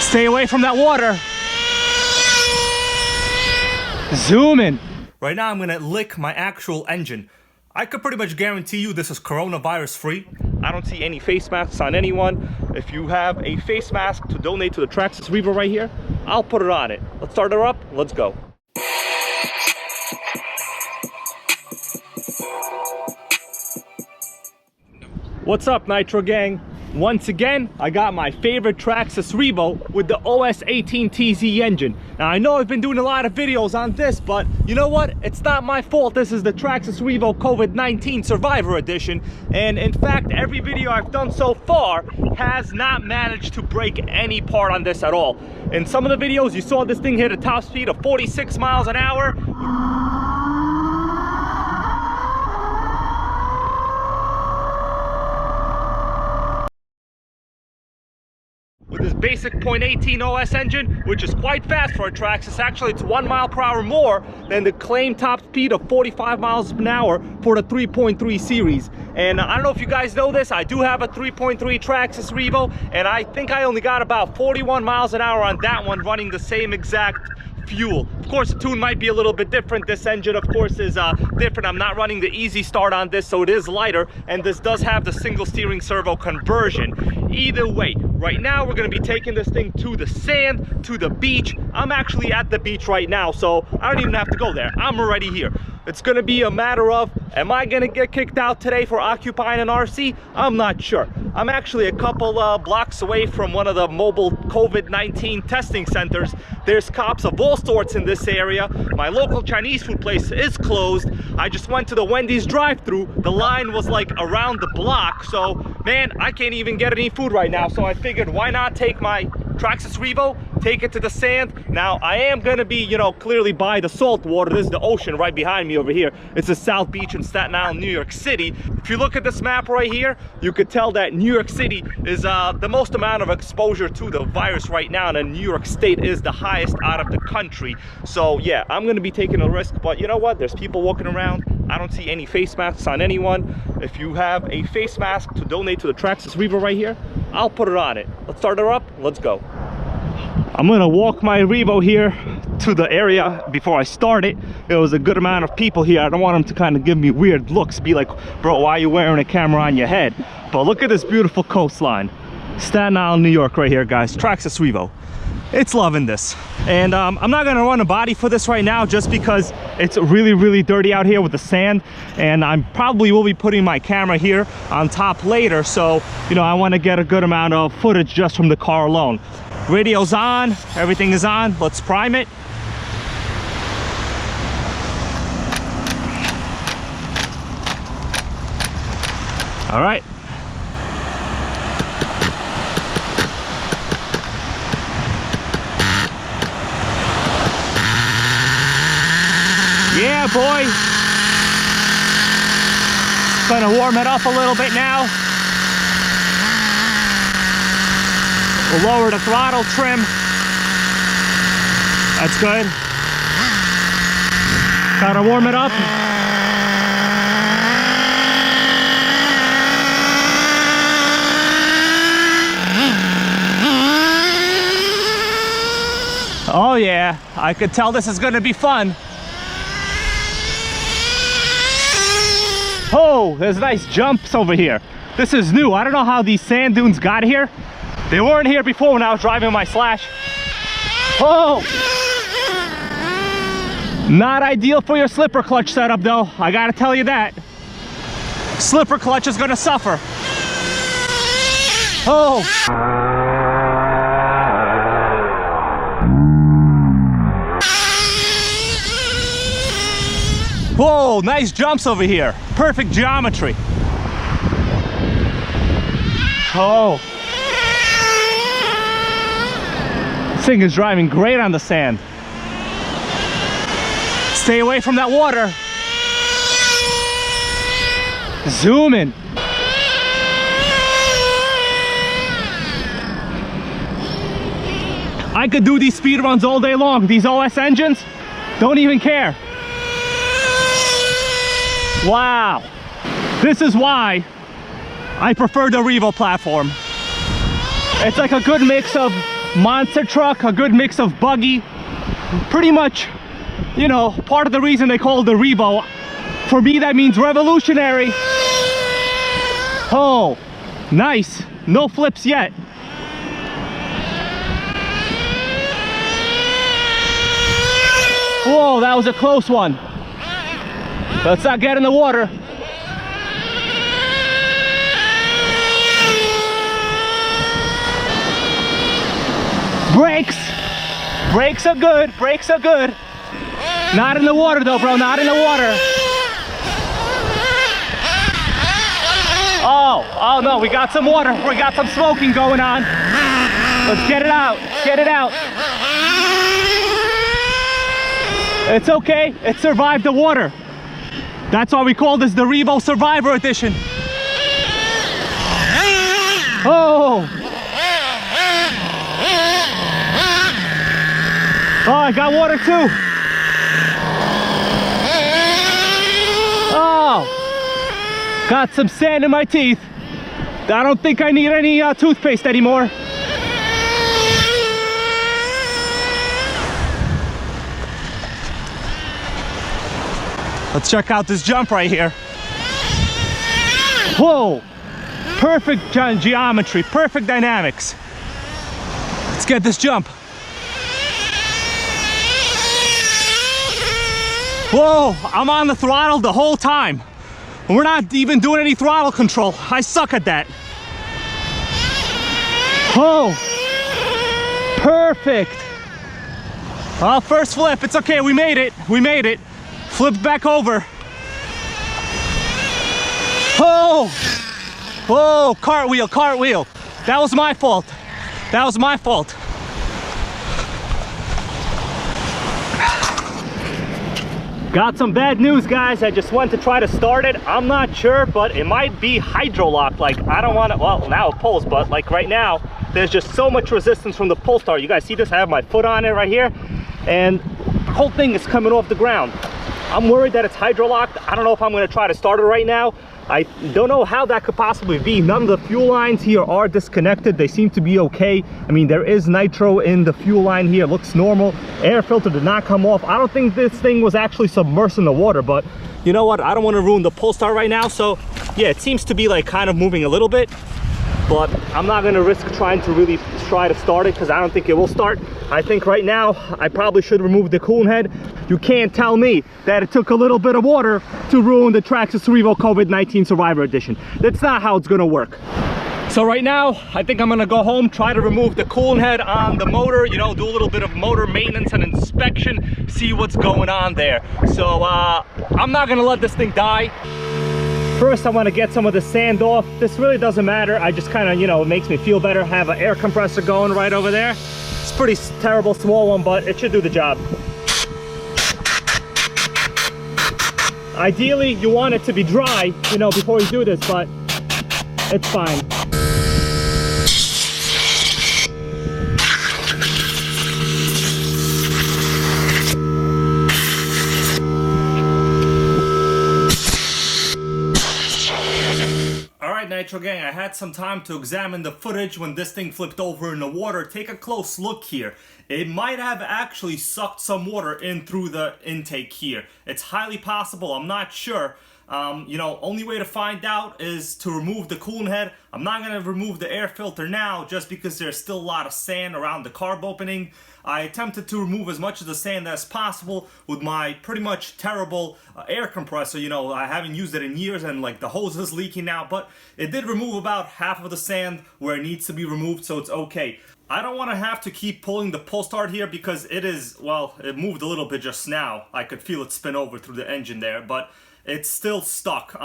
Stay away from that water. Zoom in. Right now I'm gonna lick my actual engine. I could pretty much guarantee you this is coronavirus free. I don't see any face masks on anyone. If you have a face mask to donate to the Traxxas REVO right here, I'll put it on it. Let's start her up, let's go. What's up, Nitro gang? Once again, I got my favorite Traxxas REVO with the OS18TZ engine. Now, I know I've been doing a lot of videos on this, but you know what? It's not my fault. This is the Traxxas REVO COVID-19 Survivor Edition. And in fact, every video I've done so far has not managed to break any part on this at all. In some of the videos, you saw this thing hit a top speed of 46 miles an hour. With this basic .18 OS engine, which is quite fast for a Traxxas. Actually, it's 1 mile per hour more than the claimed top speed of 45 miles an hour for the 3.3 series. And I don't know if you guys know this, I do have a 3.3 Traxxas REVO, and I think I only got about 41 miles an hour on that one running the same exact fuel. Of course, the tune might be a little bit different. This engine, of course, is different. I'm not running the easy start on this, so it is lighter, and this does have the single steering servo conversion. Either way, right now we're going to be taking this thing to the sand, to the beach. I'm actually at the beach right now, so I don't even have to go there. I'm already here. It's going to be a matter of, am I going to get kicked out today for occupying an RC? I'm not sure. I'm actually a couple blocks away from one of the mobile COVID-19 testing centers. There's cops of all sorts in this area. My local Chinese food place is closed. I just went to the Wendy's drive-thru. The line was like around the block. So, man, I can't even get any food right now. So I figured, why not take my Traxxas REVO, take it to the sand. Now, I am gonna be, you know, clearly by the salt water. This is the ocean right behind me over here. It's the South Beach in Staten Island, New York City. If you look at this map right here, you could tell that New York City is the most amount of exposure to the virus right now, and New York State is the highest out of the country. So yeah, I'm gonna be taking a risk, but you know what? There's people walking around. I don't see any face masks on anyone. If you have a face mask to donate to the Traxxas REVO right here, I'll put it on it. Let's start her up, let's go. I'm gonna walk my REVO here to the area before I start it. There was a good amount of people here. I don't want them to kind of give me weird looks, be like, bro, why are you wearing a camera on your head? But look at this beautiful coastline. Staten Island, New York right here, guys. Traxxas REVO. It's loving this. And I'm not gonna run a body for this right now just because it's really, really dirty out here with the sand. And I probably will be putting my camera here on top later. So, you know, I wanna get a good amount of footage just from the car alone. Radio's on, everything is on. Let's prime it. All right. Yeah, boy. Gonna warm it up a little bit now. We'll lower the throttle trim. That's good. Gotta warm it up. Oh yeah, I could tell this is gonna be fun. Oh, there's nice jumps over here. This is new. I don't know how these sand dunes got here. They weren't here before when I was driving my Slash. Oh! Not ideal for your slipper clutch setup though. I gotta tell you that. Slipper clutch is gonna suffer. Oh! Whoa, nice jumps over here. Perfect geometry. Oh. This thing is driving great on the sand. Stay away from that water. Zoom in. I could do these speed runs all day long. These OS engines don't even care. Wow. This is why I prefer the REVO platform. It's like a good mix of monster truck, a good mix of buggy. Pretty much, you know, part of the reason they call it the Revo. For me, that means revolutionary. Oh, nice. No flips yet. Whoa, that was a close one. Let's not get in the water. Brakes. Brakes are good. Brakes are good. Not in the water though, bro. Not in the water. Oh no, we got some water. We got some smoking going on. Let's get it out. Get it out. It's okay. It survived the water. That's why we call this the Revo Survivor Edition. Oh! Oh, I got water too. Oh! Got some sand in my teeth. I don't think I need any toothpaste anymore. Let's check out this jump right here. Whoa! Perfect geometry, perfect dynamics. Let's get this jump. Whoa, I'm on the throttle the whole time. We're not even doing any throttle control. I suck at that. Oh, perfect. Oh, first flip, it's okay, we made it, we made it. Flip back over. Oh! Whoa, cartwheel, cartwheel. That was my fault. That was my fault. Got some bad news, guys. I just went to try to start it. I'm not sure, but it might be hydro locked. Like, I don't want to, well, now it pulls, but like right now, there's just so much resistance from the pull start. You guys see this? I have my foot on it right here, and the whole thing is coming off the ground. I'm worried that it's hydro locked. I don't know if I'm going to try to start it right now. I don't know how that could possibly be. None of the fuel lines here are disconnected. They seem to be okay. I mean, there is nitro in the fuel line here. It looks normal. Air filter did not come off. I don't think this thing was actually submersed in the water, but you know what? I don't want to ruin the pull start right now. So yeah, it seems to be like kind of moving a little bit, but I'm not going to risk trying to really try to start it because I don't think it will start. I think right now I probably should remove the coolant head. You can't tell me that it took a little bit of water to ruin the Traxxas REVO COVID-19 Survivor Edition. That's not how it's going to work. So right now, I think I'm going to go home, try to remove the coolant head on the motor, you know, do a little bit of motor maintenance and inspection, see what's going on there. So I'm not going to let this thing die. First, I want to get some of the sand off. This really doesn't matter. I just kind of, you know, it makes me feel better. Have an air compressor going right over there. It's a pretty terrible small one, but it should do the job. Ideally, you want it to be dry, you know, before you do this, but it's fine. Nitro gang, I had some time to examine the footage when this thing flipped over in the water. Take a close look here. It might have actually sucked some water in through the intake here. It's highly possible, I'm not sure. You know, only way to find out is to remove the coolant head. I'm not going to remove the air filter now just because there's still a lot of sand around the carb opening. I attempted to remove as much of the sand as possible with my pretty much terrible air compressor. You know, I haven't used it in years and like the hose is leaking now, but it did remove about half of the sand where it needs to be removed, so it's okay. I don't want to have to keep pulling the pull start here because it is, well, it moved a little bit just now. I could feel it spin over through the engine there, but it's still stuck.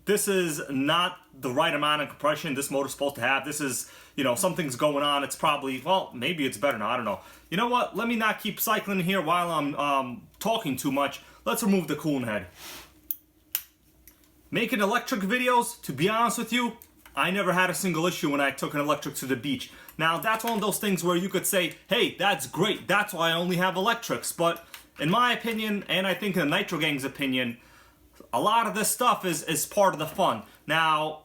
This is not the right amount of compression this motor's supposed to have. This is, you know, something's going on. It's probably, well, maybe it's better now. I don't know. You know what? Let me not keep cycling here while I'm talking too much. Let's remove the coolant head. Making electric videos, to be honest with you, I never had a single issue when I took an electric to the beach. Now, that's one of those things where you could say, hey, that's great. That's why I only have electrics. But in my opinion, and I think in the Nitro Gang's opinion, a lot of this stuff is part of the fun. Now,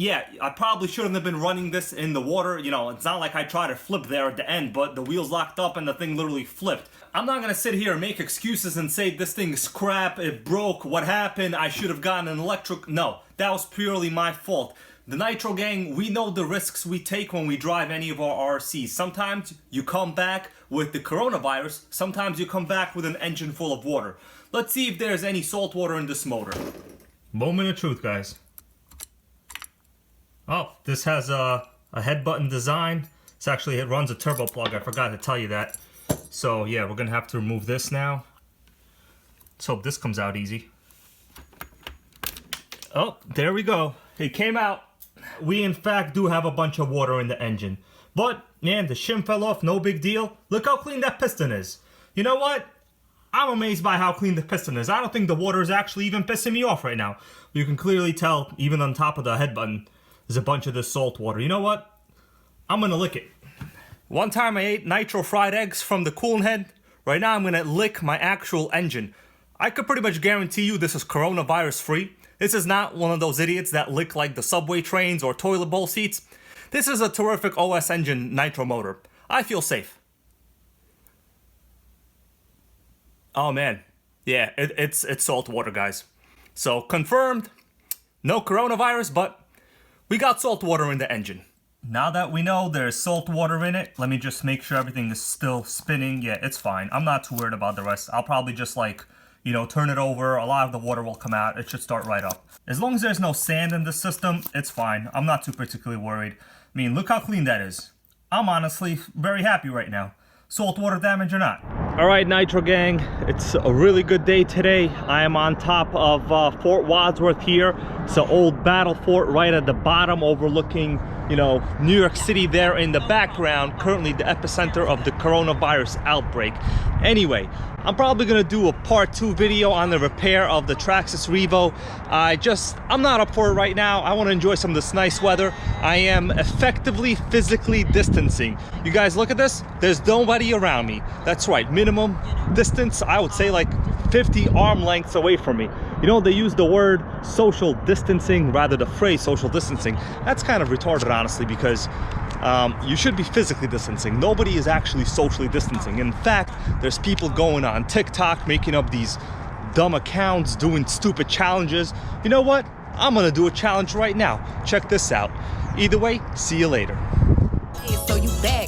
yeah, I probably shouldn't have been running this in the water. You know, it's not like I tried to flip there at the end, but the wheels locked up and the thing literally flipped. I'm not gonna sit here and make excuses and say this thing's crap, it broke, what happened, I should have gotten an electric. No, that was purely my fault. The Nitro gang, we know the risks we take when we drive any of our RCs. Sometimes you come back with the coronavirus, sometimes you come back with an engine full of water. Let's see if there's any salt water in this motor. Moment of truth, guys. Oh, this has a head button design. It's actually, it runs a turbo plug, I forgot to tell you that. So yeah, we're gonna have to remove this now. Let's hope this comes out easy. Oh, there we go. It came out. We in fact do have a bunch of water in the engine. But, man, the shim fell off, no big deal. Look how clean that piston is. You know what? I'm amazed by how clean the piston is. I don't think the water is actually even pissing me off right now. You can clearly tell, even on top of the head button, there's a bunch of this salt water. You know what? I'm gonna lick it. One time I ate Nitro fried eggs from the coolant head. Right now I'm gonna lick my actual engine. I could pretty much guarantee you this is coronavirus free. This is not one of those idiots that lick like the subway trains or toilet bowl seats. This is a terrific OS engine Nitro motor. I feel safe. Oh man, yeah, it's salt water, guys. So confirmed, no coronavirus, but we got salt water in the engine. Now that we know there's salt water in it, let me just make sure everything is still spinning. Yeah, it's fine. I'm not too worried about the rest. I'll probably just like, you know, turn it over. A lot of the water will come out. It should start right up. As long as there's no sand in the system, it's fine. I'm not too particularly worried. I mean, look how clean that is. I'm honestly very happy right now. Saltwater damage or not. All right, Nitro gang, it's a really good day today. I am on top of Fort Wadsworth here. It's an old battle fort right at the bottom overlooking, you know, New York City there in the background, currently the epicenter of the coronavirus outbreak. Anyway, I'm probably gonna do a part 2 video on the repair of the Traxxas REVO. I'm not up for it right now. I wanna enjoy some of this nice weather. I am effectively physically distancing. You guys look at this, there's nobody around me. That's right, minimum distance, I would say like 50 arm lengths away from me. You know, they use the word social distancing rather the phrase social distancing. That's kind of retarded, honestly, because you should be physically distancing. Nobody is actually socially distancing. In fact, there's people going on TikTok making up these dumb accounts, doing stupid challenges. You know what? I'm gonna do a challenge right now. Check this out. Either way, see you later. So you back.